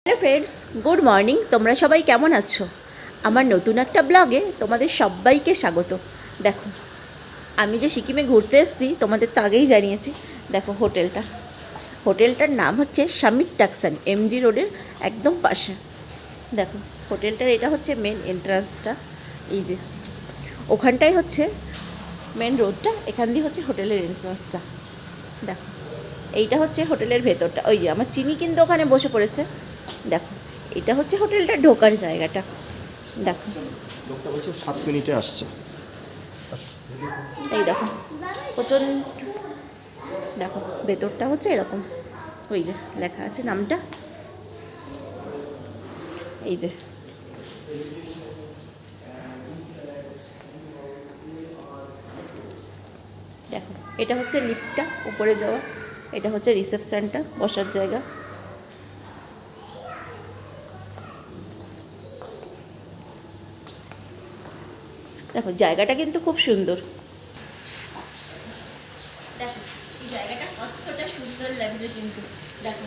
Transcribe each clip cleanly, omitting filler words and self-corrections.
Hello friends, good morning. তোমরা সবাই কেমন আছো? আমার নতুন একটা ব্লগে তোমাদের সবাইকে স্বাগত। দেখো, আমি যে সিকিমে ঘুরতে এসেছি তোমাদের তো আগেই জানিয়েছি। দেখো হোটেলটার নাম হচ্ছে সামিট টাকসান, এমজি রোডের একদম পাশে। দেখো হোটেলটার এটা হচ্ছে মেন এন্ট্রান্সটা, এই যে ওখানটাই হচ্ছে মেন রোডটা, এখান দিয়ে হচ্ছে হোটেলের এন্ট্রান্সটা। দেখো এইটা হচ্ছে হোটেলের ভেতরটা, ওই যে আমার চিনি কিন্তু ওখানে বসে পড়েছে। দেখো এটা হচ্ছে হোটেলটা ঢোকার জায়গাটা। দেখো লোকটা বলছে 7 মিনিটে আসছে। এই দেখো প্রচণ্ড, দেখো ভেতরটা হচ্ছে এরকম, ওই যে লেখা আছে নামটা, এই যে দেখো এটা হচ্ছে লিফটটা উপরে যাওয়া, এটা হচ্ছে রিসেপশনটা, বসার জায়গা। দেখো জায়গাটা কিন্তু খুব সুন্দর। দেখো এই জায়গাটা কতটা সুন্দর লাগছে কিন্তু, দেখো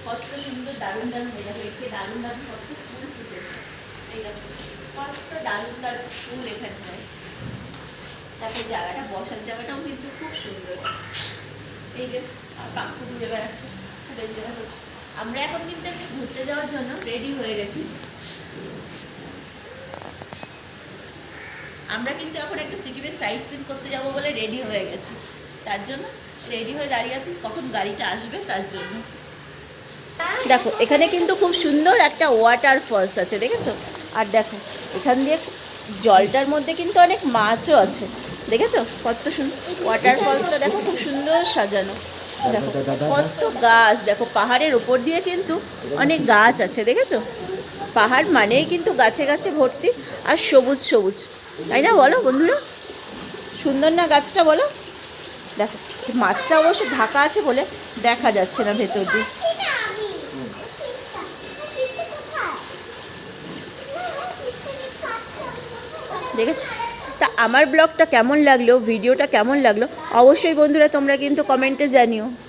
কত সুন্দর, দারুণ দারুণ, দেখো এখানে দারুণ দারুণ কত ফুল ফুটেছে। এই দেখো কত দারুণ দারুণ ফুল এখানটায়। দেখো জায়গাটা, বসার জায়গাটাও কিন্তু খুব সুন্দর। এই যে পাখি ঘুরে বেড়াচ্ছে, আমরা এখন কিন্তু একটু ঘুরতে যাওয়ার জন্য রেডি হয়ে গেছি। আমরা কিন্তু এখন একটু সিকিমের সাইট সিন করতে যাব বলে রেডি হয়ে গেছি, তার জন্য রেডি হয়ে দাঁড়িয়ে আছি কখন গাড়িটা আসবে তার জন্য। দেখো এখানে কিন্তু খুব সুন্দর একটা ওয়াটার ফলস আছে, দেখেছো? আর দেখো এখান দিয়ে জলটার মধ্যে কিন্তু অনেক মাছও আছে, দেখেছো কত সুন্দর ওয়াটার ফলসটা। দেখো খুব সুন্দর সাজানো, দেখো কত গাছ, দেখো পাহাড়ের ওপর দিয়ে কিন্তু অনেক গাছ আছে, দেখেছো? পাহাড় মানেই কিন্তু গাছে গাছে ভর্তি আর সবুজ সবুজ, তাই না বলো বন্ধুরা? সুন্দর না গাছটা, বলো? দেখো মাছটা অবশ্য ঢাকা আছে বলে দেখা যাচ্ছে না ভেতর দিয়ে। দেখেছো? তা আমার ব্লগটা কেমন লাগলো, ভিডিওটা কেমন লাগলো, অবশ্যই বন্ধুরা তোমরা কিন্তু কমেন্টে জানিও।